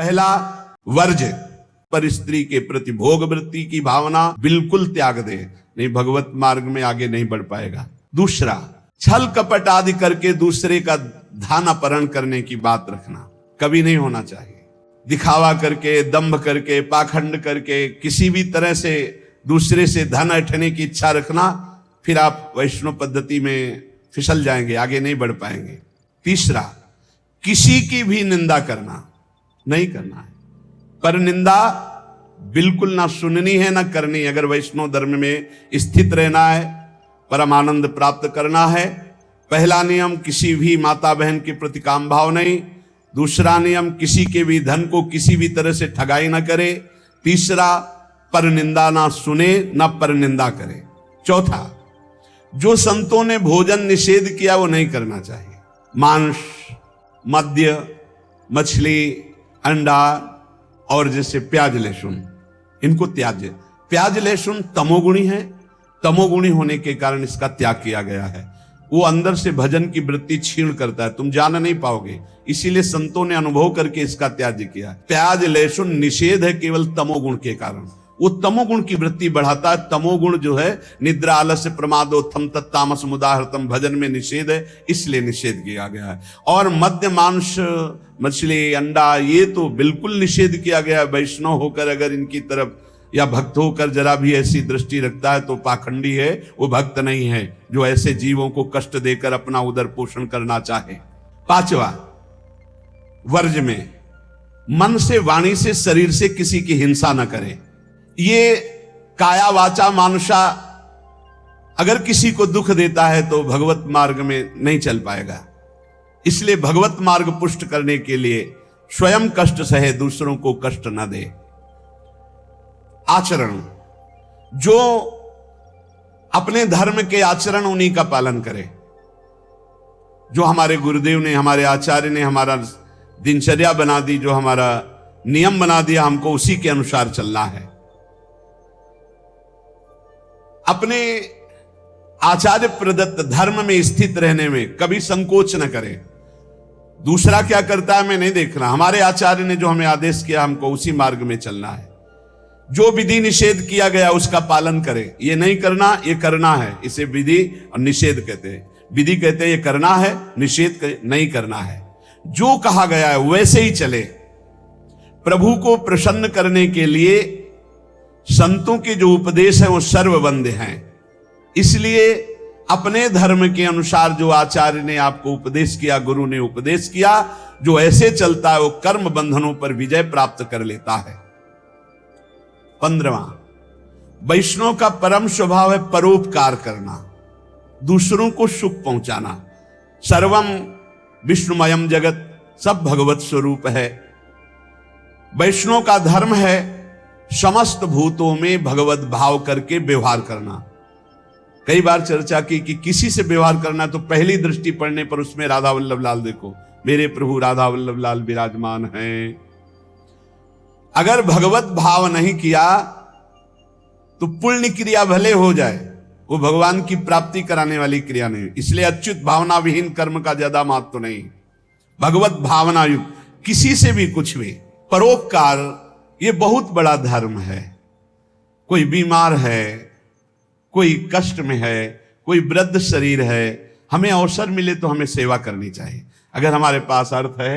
पहला वर्ज, पर स्त्री के प्रति भोग वृत्ति की भावना बिल्कुल त्याग दे, नहीं भगवत मार्ग में आगे नहीं बढ़ पाएगा। दूसरा, छल कपट आदि करके दूसरे का धन अपहरण करने की बात रखना कभी नहीं होना चाहिए। दिखावा करके, दंभ करके, पाखंड करके, किसी भी तरह से दूसरे से धन ऐंठने की इच्छा रखना, फिर आप वैष्णव पद्धति में फिसल जाएंगे, आगे नहीं बढ़ पाएंगे। तीसरा, किसी की भी निंदा करना नहीं करना है, पर निंदा बिल्कुल ना सुननी है ना करनी। अगर वैष्णव धर्म में स्थित रहना है, परम आनंद प्राप्त करना है, पहला नियम किसी भी माता बहन के प्रति काम भाव नहीं। दूसरा नियम, किसी के भी धन को किसी भी तरह से ठगाई ना करे। तीसरा, पर निंदा ना सुने ना पर निंदा करे। चौथा, जो संतों ने भोजन निषेध किया वो नहीं करना चाहिए। मांस, मद्य, मछली, अंडा और जैसे प्याज लहसुन, इनको त्याज्य। प्याज लहसुन तमोगुणी है, तमोगुणी होने के कारण इसका त्याग किया गया है। वो अंदर से भजन की वृत्ति छीण करता है, तुम जान नहीं पाओगे, इसीलिए संतों ने अनुभव करके इसका त्याग किया। प्याज लहसुन निषेध है केवल तमोगुण के कारण, वो तमोगुण की वृत्ति बढ़ाता है। तमोगुण जो है निद्रा, आलस्य, प्रमादोत्थम तत्तामस मुदाहृतम, भजन में निषेध है, इसलिए निषेध किया गया है। और मद्य, मांस, मछली, अंडा, ये तो बिल्कुल निषेध किया गया है। वैष्णव होकर अगर इनकी तरफ या भक्त होकर जरा भी ऐसी दृष्टि रखता है तो पाखंडी है, वो भक्त नहीं है जो ऐसे जीवों को कष्ट देकर अपना उदर पोषण करना चाहे। पांचवा, वर्ज में मन से, वाणी से, शरीर से किसी की हिंसा न करे। ये काया वाचा मानुषा अगर किसी को दुख देता है तो भगवत मार्ग में नहीं चल पाएगा। इसलिए भगवत मार्ग पुष्ट करने के लिए स्वयं कष्ट सहे, दूसरों को कष्ट न दे। आचरण, जो अपने धर्म के आचरण उन्हीं का पालन करे। जो हमारे गुरुदेव ने, हमारे आचार्य ने हमारा दिनचर्या बना दी, जो हमारा नियम बना दिया, हमको उसी के अनुसार चलना है। अपने आचार्य प्रदत्त धर्म में स्थित रहने में कभी संकोच न करें। दूसरा क्या करता है मैं नहीं देखना, हमारे आचार्य ने जो हमें आदेश किया हमको उसी मार्ग में चलना है। जो विधि निषेध किया गया उसका पालन करें। ये नहीं करना, ये करना है, इसे विधि और निषेध कहते हैं। विधि कहते हैं ये करना है, निषेध नहीं करना है। जो कहा गया है वैसे ही चले। प्रभु को प्रसन्न करने के लिए संतों के जो उपदेश है वो सर्ववंद्य हैं। इसलिए अपने धर्म के अनुसार जो आचार्य ने आपको उपदेश किया, गुरु ने उपदेश किया, जो ऐसे चलता है वो कर्म बंधनों पर विजय प्राप्त कर लेता है। 15वां, वैष्णव का परम स्वभाव है परोपकार करना, दूसरों को सुख पहुंचाना। सर्वम विष्णुमयम जगत, सब भगवत स्वरूप है। वैष्णव का धर्म है समस्त भूतों में भगवत भाव करके व्यवहार करना। कई बार चर्चा की कि किसी से व्यवहार करना तो पहली दृष्टि पड़ने पर उसमें राधा वल्लभ लाल देखो, मेरे प्रभु राधा वल्लभ लाल विराजमान हैं। अगर भगवत भाव नहीं किया तो पुण्य क्रिया भले हो जाए, वो भगवान की प्राप्ति कराने वाली क्रिया नहीं। इसलिए अच्युत भावना विहीन कर्म का ज्यादा महत्व नहीं, भगवत भावना युक्त किसी से भी कुछ भी। परोपकार ये बहुत बड़ा धर्म है। कोई बीमार है, कोई कष्ट में है, कोई वृद्ध शरीर है, हमें अवसर मिले तो हमें सेवा करनी चाहिए। अगर हमारे पास अर्थ है,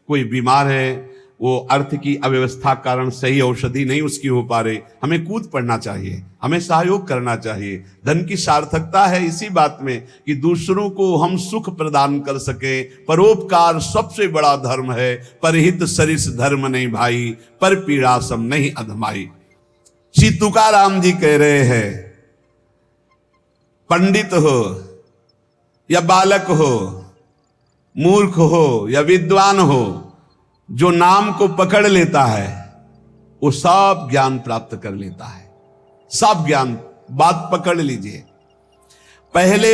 कोई बीमार है, वो अर्थ की अव्यवस्था कारण सही औषधि नहीं उसकी हो पा रही, हमें कूद पड़ना चाहिए, हमें सहयोग करना चाहिए। धन की सार्थकता है इसी बात में कि दूसरों को हम सुख प्रदान कर सके। परोपकार सबसे बड़ा धर्म है। परहित सरिस धर्म नहीं भाई, पर पीड़ा सम नहीं अधमाई। श्री तुकाराम जी कह रहे हैं, पंडित हो या बालक हो, मूर्ख हो या विद्वान हो, जो नाम को पकड़ लेता है वो सब ज्ञान प्राप्त कर लेता है। सब ज्ञान, बात पकड़ लीजिए। पहले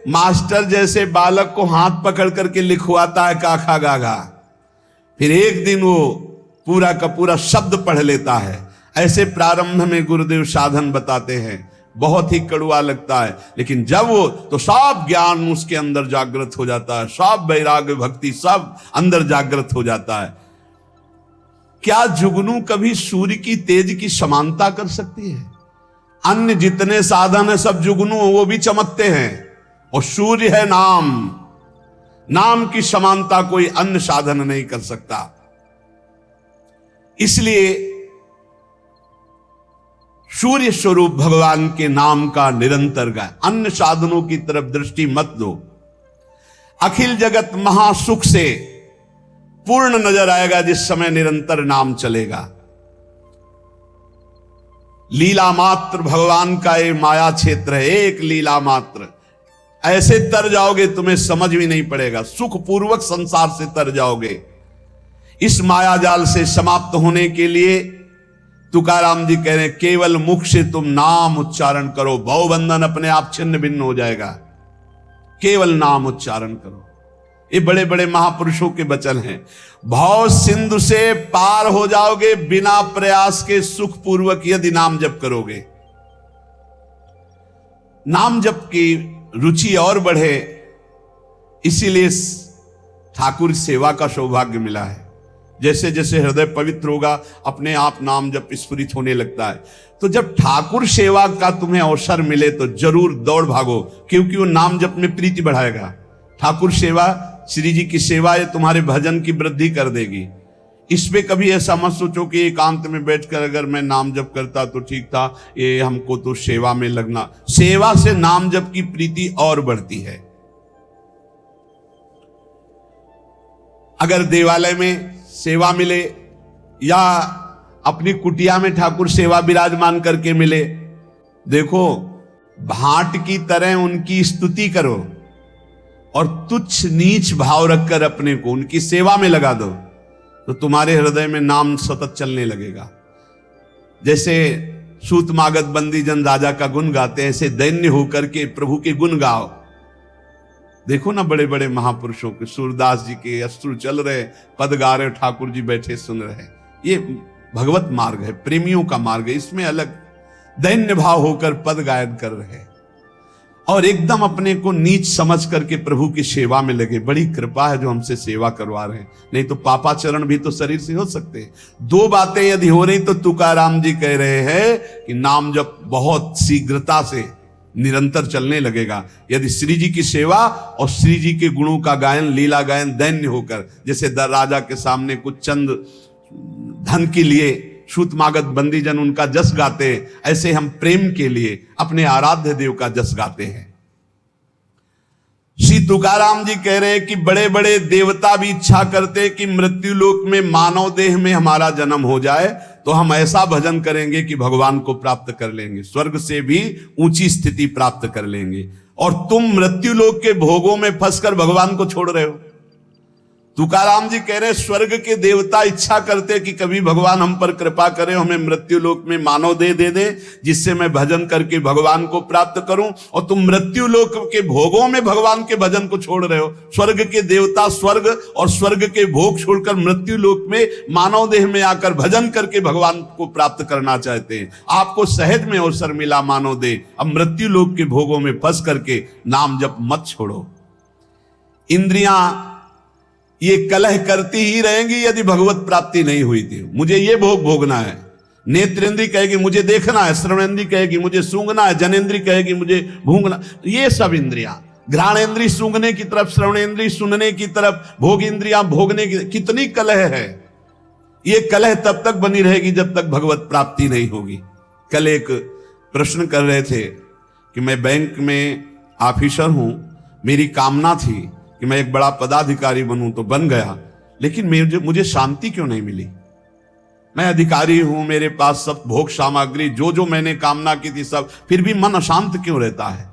मास्टर जैसे बालक को हाथ पकड़ करके लिखवाता है काखा गागा, फिर एक दिन वो पूरा का पूरा शब्द पढ़ लेता है। ऐसे प्रारंभ में गुरुदेव साधन बताते हैं, बहुत ही कड़वा लगता है, लेकिन जब वो तो सब ज्ञान उसके अंदर जागृत हो जाता है, सब वैराग्य भक्ति सब अंदर जागृत हो जाता है। क्या जुगनू कभी सूर्य की तेज की समानता कर सकती है? अन्य जितने साधन है सब जुगनू वो भी चमकते हैं, और सूर्य है नाम, नाम की समानता कोई अन्य साधन नहीं कर सकता। इसलिए सूर्य स्वरूप भगवान के नाम का निरंतर गाय, अन्य साधनों की तरफ दृष्टि मत दो। अखिल जगत महासुख से पूर्ण नजर आएगा जिस समय निरंतर नाम चलेगा। लीला मात्र भगवान का ये माया क्षेत्र है, एक लीला मात्र। ऐसे तर जाओगे तुम्हें समझ भी नहीं पड़ेगा, सुख पूर्वक संसार से तर जाओगे। इस माया जाल से समाप्त होने के लिए तुकाराम जी कह रहे हैं, केवल मुख से तुम नाम उच्चारण करो, भवबंधन अपने आप छिन्न भिन्न हो जाएगा। केवल नाम उच्चारण करो। ये बड़े बड़े महापुरुषों के वचन हैं। भव सिंधु से पार हो जाओगे बिना प्रयास के, सुख पूर्वक यदि नाम जप करोगे। नाम जप की रुचि और बढ़े, इसीलिए ठाकुर सेवा का सौभाग्य मिला है। जैसे जैसे हृदय पवित्र होगा अपने आप नाम जप स्फुरित होने लगता है। तो जब ठाकुर सेवा का तुम्हें अवसर मिले तो जरूर दौड़ भागो, क्योंकि वो नाम जप में प्रीति बढ़ाएगा। ठाकुर सेवा, श्री जी की सेवा ये तुम्हारे भजन की वृद्धि कर देगी। इसमें कभी ऐसा मत सोचो कि एकांत में बैठकर अगर मैं नाम जप करता तो ठीक था, ये हमको तो सेवा में लगना। सेवा से नाम जप की प्रीति और बढ़ती है। अगर देवालय में सेवा मिले या अपनी कुटिया में ठाकुर सेवा विराजमान करके मिले, देखो भांट की तरह उनकी स्तुति करो और तुच्छ नीच भाव रखकर अपने को उनकी सेवा में लगा दो, तो तुम्हारे हृदय में नाम सतत चलने लगेगा। जैसे सूत मागध बंदी जन राजा का गुण गाते हैं, ऐसे दैन्य होकर के प्रभु के गुण गाओ। देखो ना बड़े बड़े महापुरुषों के, सूरदास जी के अश्रु चल रहे, पद गा रहे, ठाकुर जी बैठे सुन रहे। ये भगवत मार्ग है, प्रेमियों का मार्ग है। इसमें अलग दैन्य भाव होकर पद गायन कर रहे और एकदम अपने को नीच समझ करके प्रभु की सेवा में लगे। बड़ी कृपा है जो हमसे सेवा करवा रहे हैं, नहीं तो पापाचरण भी तो शरीर से हो सकते हैं। दो बातें यदि हो रही तो तुकाराम जी कह रहे हैं कि नाम जब बहुत शीघ्रता से निरंतर चलने लगेगा। यदि श्री जी की सेवा और श्री जी के गुणों का गायन, लीला गायन दैन्य होकर, जैसे राजा के सामने कुछ चंद धन के लिए सूत मागध बंदी जन उनका जस गाते, ऐसे हम प्रेम के लिए अपने आराध्य देव का जस गाते हैं। श्री तुकाराम जी कह रहे हैं कि बड़े बड़े देवता भी इच्छा करते कि मृत्यु लोक में मानव देह में हमारा जन्म हो जाए, तो हम ऐसा भजन करेंगे कि भगवान को प्राप्त कर लेंगे, स्वर्ग से भी ऊंची स्थिति प्राप्त कर लेंगे। और तुम मृत्यु लोक के भोगों में फंसकर भगवान को छोड़ रहे हो। तुकाराम जी कह रहे स्वर्ग के देवता इच्छा करते कि कभी भगवान हम पर कृपा करे, हमें मृत्यु लोक में मानव देह दे दे जिससे मैं भजन करके भगवान को प्राप्त करूं, और तुम मृत्यु लोक के भोगों में भगवान के भजन को छोड़ रहे हो। स्वर्ग के देवता स्वर्ग और स्वर्ग के भोग छोड़कर मृत्यु लोक में मानव देह में आकर भजन करके भगवान को प्राप्त करना चाहते हैं। आपको सहज में अवसर मिला मानव देह, अब मृत्यु लोक के भोगों में फंस करके नाम जप मत छोड़ो। इंद्रियां ये कलह करती ही रहेंगी यदि भगवत प्राप्ति नहीं हुई थी। मुझे ये भोग भोगना है, नेत्रेंद्री कहेगी मुझे देखना है, श्रवणेंद्री कहेगी मुझे सूंघना है, जनेंद्री कहेगी मुझे भूंगना। ये सब इंद्रियां, घ्राणेंद्री सूंघने की तरफ, श्रवणेंद्री सुनने की तरफ, भोग इंद्रियां भोगने की, कितनी कलह है। ये कलह तब तक बनी रहेगी जब तक भगवत प्राप्ति नहीं होगी। कल एक प्रश्न कर रहे थे कि मैं बैंक में ऑफिसर हूं, मेरी कामना थी कि मैं एक बड़ा पदाधिकारी बनूं, तो बन गया, लेकिन मुझे शांति क्यों नहीं मिली। मैं अधिकारी हूं, मेरे पास सब भोग सामग्री जो जो मैंने कामना की थी सब, फिर भी मन अशांत क्यों रहता है।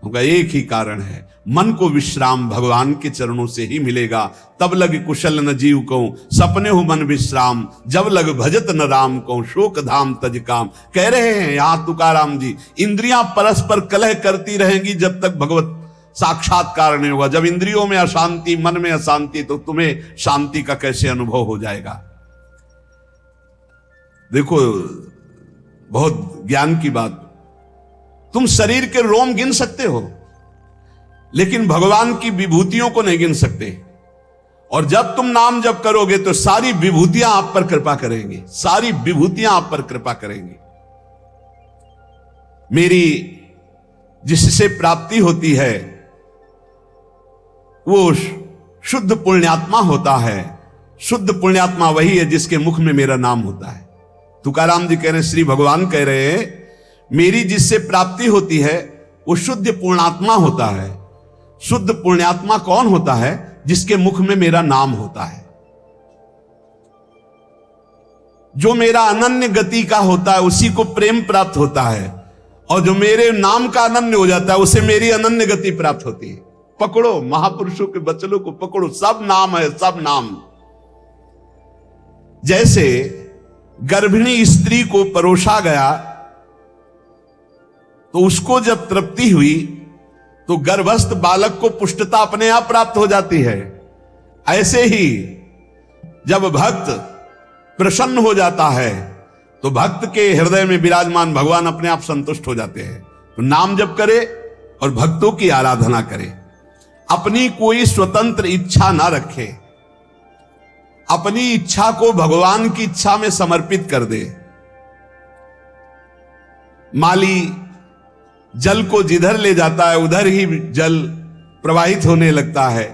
उनका एक ही कारण है, मन को विश्राम भगवान के चरणों से ही मिलेगा। तब लग कुशल न जीव को सपने हो मन विश्राम, जब लग भजत न राम को शोक धाम तज काम। कह रहे हैं यहां तुकाराम जी, इंद्रियां परस्पर कलह करती रहेंगी जब तक भगवत साक्षात्कार नहीं होगा। जब इंद्रियों में अशांति, मन में अशांति, तो तुम्हें शांति का कैसे अनुभव हो जाएगा। देखो बहुत ज्ञान की बात, तुम शरीर के रोम गिन सकते हो लेकिन भगवान की विभूतियों को नहीं गिन सकते। और जब तुम नाम जप करोगे तो सारी विभूतियां आप पर कृपा करेंगी, सारी विभूतियां आप पर कृपा करेंगी। मेरी जिससे प्राप्ति होती है वो शुद्ध पुण्यात्मा होता है। शुद्ध पुण्यात्मा वही है जिसके मुख में मेरा नाम होता है। तुकाराम जी कह रहे हैं, श्री भगवान कह रहे हैं, मेरी जिससे प्राप्ति होती है वो शुद्ध पुण्यात्मा होता है। शुद्ध पुण्यात्मा कौन होता है? जिसके मुख में मेरा नाम होता है, जो मेरा अनन्य गति का होता है, उसी को प्रेम प्राप्त होता है। और जो मेरे नाम का अनन्य हो जाता है उसे मेरी अनन्य गति प्राप्त होती है। पकड़ो, महापुरुषों के वचनों को पकड़ो, सब नाम है, सब नाम। जैसे गर्भिणी स्त्री को परोसा गया तो उसको जब तृप्ति हुई तो गर्भस्थ बालक को पुष्टता अपने आप प्राप्त हो जाती है। ऐसे ही जब भक्त प्रसन्न हो जाता है तो भक्त के हृदय में विराजमान भगवान अपने आप संतुष्ट हो जाते हैं। तो नाम जप करे और भक्तों की आराधना करे। अपनी कोई स्वतंत्र इच्छा ना रखे, अपनी इच्छा को भगवान की इच्छा में समर्पित कर दे। माली जल को जिधर ले जाता है उधर ही जल प्रवाहित होने लगता है।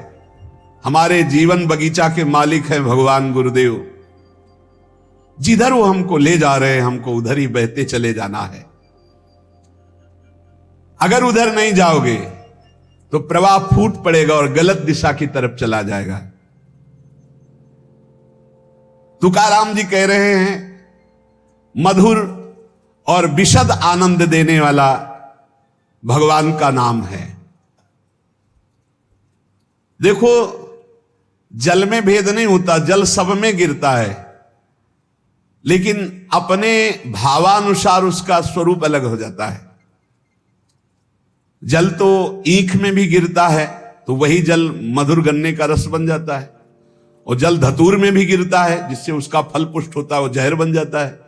हमारे जीवन बगीचा के मालिक हैं भगवान गुरुदेव। जिधर वो हमको ले जा रहे हैं हमको उधर ही बहते चले जाना है। अगर उधर नहीं जाओगे तो प्रवाह फूट पड़ेगा और गलत दिशा की तरफ चला जाएगा। तुकाराम जी कह रहे हैं, मधुर और विशद आनंद देने वाला भगवान का नाम है। देखो, जल में भेद नहीं होता, जल सब में गिरता है, लेकिन अपने भावानुसार उसका स्वरूप अलग हो जाता है। जल तो ईख में भी गिरता है तो वही जल मधुर गन्ने का रस बन जाता है, और जल धतूर में भी गिरता है जिससे उसका फल पुष्ट होता है, वो जहर बन जाता है।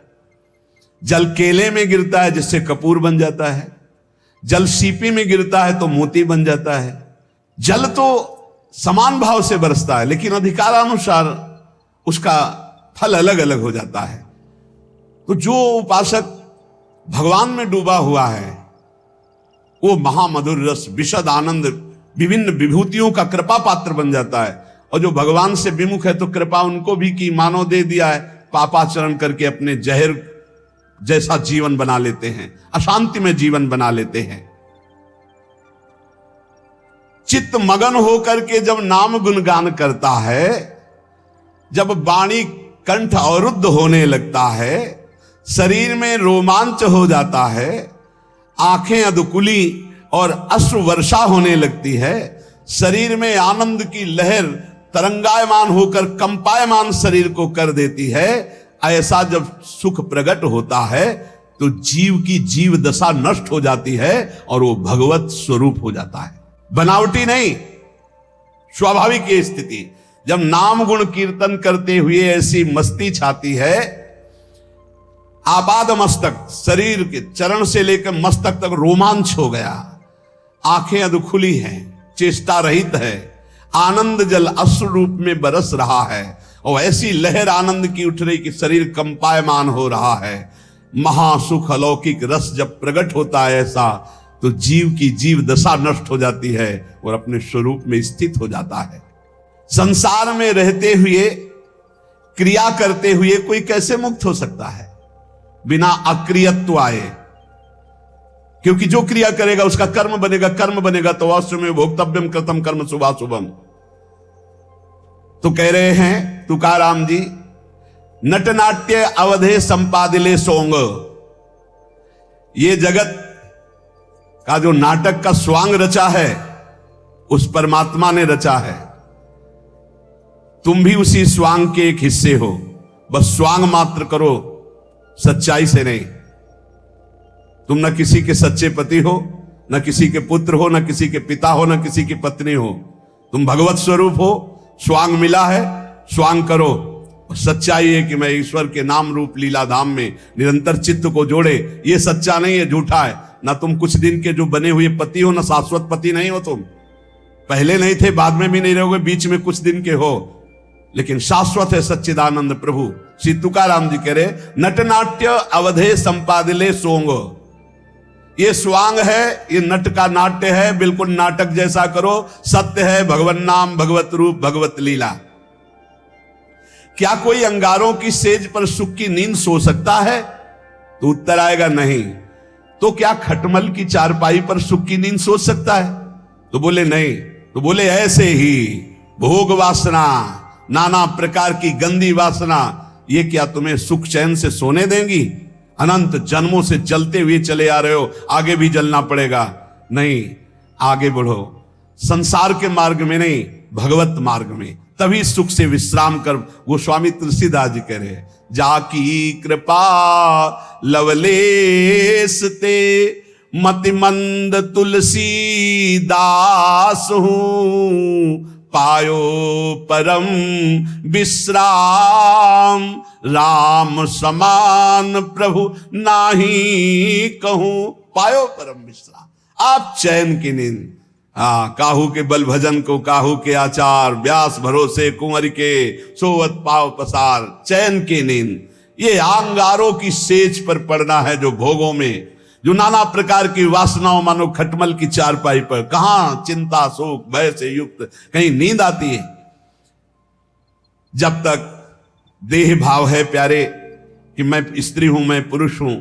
जल केले में गिरता है जिससे कपूर बन जाता है। जल सीपी में गिरता है तो मोती बन जाता है। जल तो समान भाव से बरसता है लेकिन अधिकारानुसार उसका फल अलग अलग हो जाता है। तो जो उपासक भगवान में डूबा हुआ है वो महामधुर रस, विशद आनंद, विभिन्न विभूतियों का कृपा पात्र बन जाता है। और जो भगवान से विमुख है तो कृपा उनको भी की मानो दे दिया है, पापाचरण करके अपने जहर जैसा जीवन बना लेते हैं, अशांति में जीवन बना लेते हैं। चित्त मगन होकर के जब नाम गुणगान करता है, जब वाणी कंठ अवरुद्ध होने लगता है, शरीर में रोमांच हो जाता है, आंखें अधकुली और अश्रु वर्षा होने लगती है, शरीर में आनंद की लहर तरंगायमान होकर कंपायमान शरीर को कर देती है, ऐसा जब सुख प्रकट होता है तो जीव की जीव दशा नष्ट हो जाती है और वो भगवत स्वरूप हो जाता है। बनावटी नहीं, स्वाभाविक ये स्थिति। जब नाम गुण कीर्तन करते हुए ऐसी मस्ती छाती है, आपाद मस्तक, शरीर के चरण से लेकर मस्तक तक रोमांच हो गया, आंखें अधखुली हैं, चेष्टा रहित है, आनंद जल अश्रु रूप में बरस रहा है और ऐसी लहर आनंद की उठ रही कि शरीर कंपायमान हो रहा है। महासुख अलौकिक रस जब प्रकट होता है ऐसा, तो जीव की जीव दशा नष्ट हो जाती है और अपने स्वरूप में स्थित हो जाता है। संसार में रहते हुए, क्रिया करते हुए कोई कैसे मुक्त हो सकता है बिना अक्रियत्व आए? क्योंकि जो क्रिया करेगा उसका कर्म बनेगा, कर्म बनेगा तो अवश्य में भोक्तव्यम कृतम कर्म शुभाशुभम। तो कह रहे हैं तुकाराम जी, नटनाट्य अवधे संपादिले सोंग। ये जगत का जो नाटक का स्वांग रचा है उस परमात्मा ने रचा है। तुम भी उसी स्वांग के एक हिस्से हो, बस स्वांग मात्र करो, सच्चाई से नहीं। तुम न किसी के सच्चे पति हो, न किसी के पुत्र हो, न किसी के पिता हो, न किसी की पत्नी हो। तुम भगवत स्वरूप हो, स्वांग मिला है, स्वांग करो। और सच्चाई है कि मैं ईश्वर के नाम रूप लीला धाम में निरंतर चित्त को जोड़े। ये सच्चा नहीं है, झूठा है। ना तुम कुछ दिन के जो बने हुए पति हो, ना शाश्वत पति नहीं हो। तुम पहले नहीं थे, बाद में भी नहीं रहोगे, बीच में कुछ दिन के हो। लेकिन शाश्वत है सच्चिदानंद प्रभु। श्री तुकाराम जी कह रहे, नटनाट्य अवधे संपादिले सोंग। ये स्वांग है, ये नट का नाट्य है, बिल्कुल नाटक जैसा करो। सत्य है भगवन नाम, भगवत रूप, भगवत लीला। क्या कोई अंगारों की सेज पर सुख की नींद सो सकता है? तो उत्तर आएगा नहीं। तो क्या खटमल की चारपाई पर सुख की नींद सो सकता है? तो बोले नहीं। तो बोले ऐसे ही भोग वासना, नाना प्रकार की गंदी वासना, ये क्या तुम्हें सुख चैन से सोने देंगी? अनंत जन्मों से जलते हुए चले आ रहे हो, आगे भी जलना पड़ेगा। नहीं, आगे बढ़ो, संसार के मार्ग में नहीं, भगवत मार्ग में, तभी सुख से विश्राम कर। गोस्वामी तुलसीदास जी कह रहे हैं, जाकी कृपा लवलेस ते मति मंद तुलसी दास हूं, पायो परम विश्राम, राम समान प्रभु नाही कहूं। पायो परम विश्राम, आप चैन की नींद। काहू के बल भजन को काहू के आचार, व्यास भरोसे कुंवर के सोवत पाव पसार। चैन की नींद ये अंगारों की सेज पर पड़ना है, जो भोगों में, जो नाना प्रकार की वासनाओं, मानो खटमल की चारपाई पर। कहां चिंता शोक भय से युक्त कहीं नींद आती है? जब तक देह भाव है प्यारे कि मैं स्त्री हूं, मैं पुरुष हूं,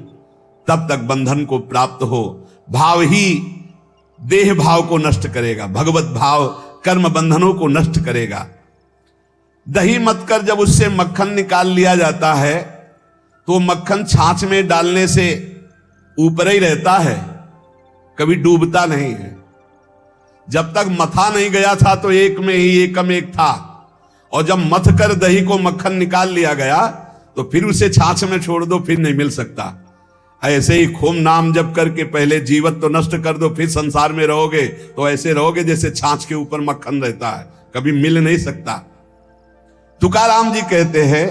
तब तक बंधन को प्राप्त हो। भाव ही देह भाव को नष्ट करेगा, भगवत भाव कर्म बंधनों को नष्ट करेगा। दही मत कर जब उससे मक्खन निकाल लिया जाता है, तो मक्खन छाछ में डालने से ऊपर ही रहता है, कभी डूबता नहीं है। जब तक मथा नहीं गया था तो एक में ही एकम एक था, और जब मथ कर दही को मक्खन निकाल लिया गया तो फिर उसे छाछ में छोड़ दो, फिर नहीं मिल सकता। ऐसे ही खूब नाम जप करके पहले जीवत तो नष्ट कर दो, फिर संसार में रहोगे तो ऐसे रहोगे जैसे छाछ के ऊपर मक्खन रहता है, कभी मिल नहीं सकता। तुकाराम जी कहते हैं,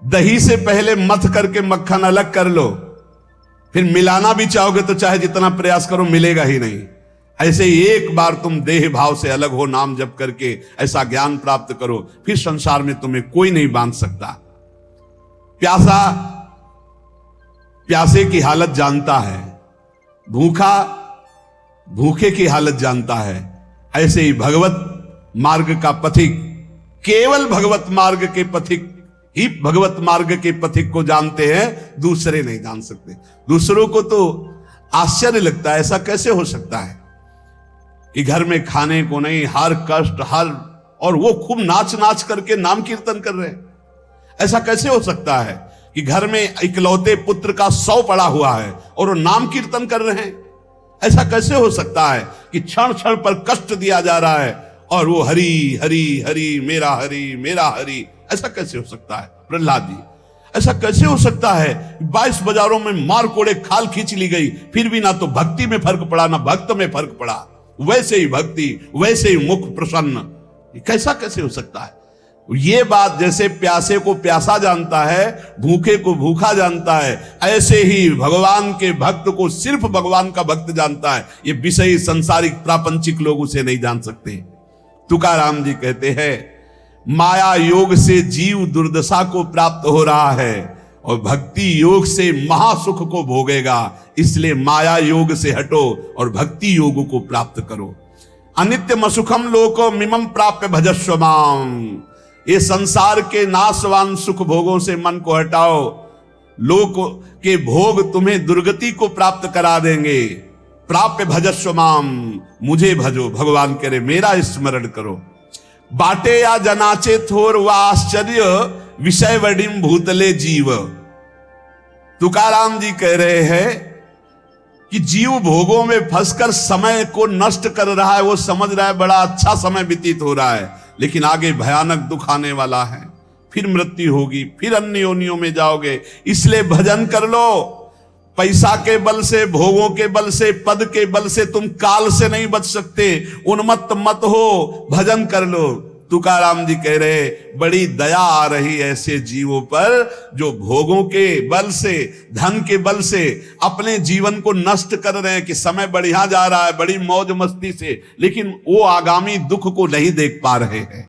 दही से पहले मथ करके मक्खन अलग कर लो, फिर मिलाना भी चाहोगे तो चाहे जितना प्रयास करो मिलेगा ही नहीं। ऐसे ही एक बार तुम देह भाव से अलग हो, नाम जप करके ऐसा ज्ञान प्राप्त करो, फिर संसार में तुम्हें कोई नहीं बांध सकता। प्यासा प्यासे की हालत जानता है, भूखा भूखे की हालत जानता है। ऐसे ही भगवत मार्ग का पथिक केवल भगवत मार्ग के पथिक ही भगवत मार्ग के पथिक को जानते हैं, दूसरे नहीं जान सकते। दूसरों को तो आश्चर्य लगता है, ऐसा कैसे हो सकता है कि घर में खाने को नहीं, हर कष्ट हर, और वो खूब नाच नाच करके नाम कीर्तन कर रहे हैं। ऐसा कैसे हो सकता है कि घर में इकलौते पुत्र का 100 पड़ा हुआ है और वो नाम कीर्तन कर रहे हैं? ऐसा कैसे हो सकता है कि क्षण क्षण पर कष्ट दिया जा रहा है और वो हरि हरि हरि मेरा हरि? ऐसा कैसे हो सकता है प्रहलाद जी? ऐसा कैसे हो सकता है 22 बाजारों में मार कोड़े खाल खींच ली गई, फिर भी ना तो भक्ति में फर्क पड़ा ना भक्त में फर्क पड़ा, वैसे ही भक्ति वैसे ही मुख प्रसन्न। कैसा कैसे हो सकता है? ये बात जैसे प्यासे को प्यासा जानता है, भूखे को भूखा जानता है, ऐसे ही भगवान के भक्त को सिर्फ भगवान का भक्त जानता है। ये विषयी सांसारिक प्रापंचिक लोग उसे नहीं जान सकते। तुकाराम जी कहते हैं, माया योग से जीव दुर्दशा को प्राप्त हो रहा है और भक्ति योग से महासुख को भोगेगा। इसलिए माया योग से हटो और भक्ति योग को प्राप्त करो। अनित्यम सुखम लोको मिमम प्राप्य भजस्व माम। ये संसार के नाशवान सुख भोगों से मन को हटाओ, लोक के भोग तुम्हें दुर्गति को प्राप्त करा देंगे। प्राप्य भजस्व माम, मुझे भजो। भगवान कह रहे मेरा स्मरण करो। बाटे या जनाचे थोर व आश्चर्य, विषय वडिम भूतले जीव। तुकाराम जी कह रहे हैं कि जीव भोगों में फंसकर समय को नष्ट कर रहा है। वो समझ रहा है बड़ा अच्छा समय व्यतीत हो रहा है, लेकिन आगे भयानक दुख आने वाला है, फिर मृत्यु होगी, फिर अन्य योनियों में जाओगे। इसलिए भजन कर लो। पैसा के बल से, भोगों के बल से, पद के बल से तुम काल से नहीं बच सकते। उन्मत्त मत हो, भजन कर लो। तुकाराम जी कह रहे बड़ी दया आ रही ऐसे जीवों पर जो भोगों के बल से, धन के बल से अपने जीवन को नष्ट कर रहे हैं कि समय बढ़िया जा रहा है बड़ी मौज मस्ती से, लेकिन वो आगामी दुख को नहीं देख पा रहे हैं।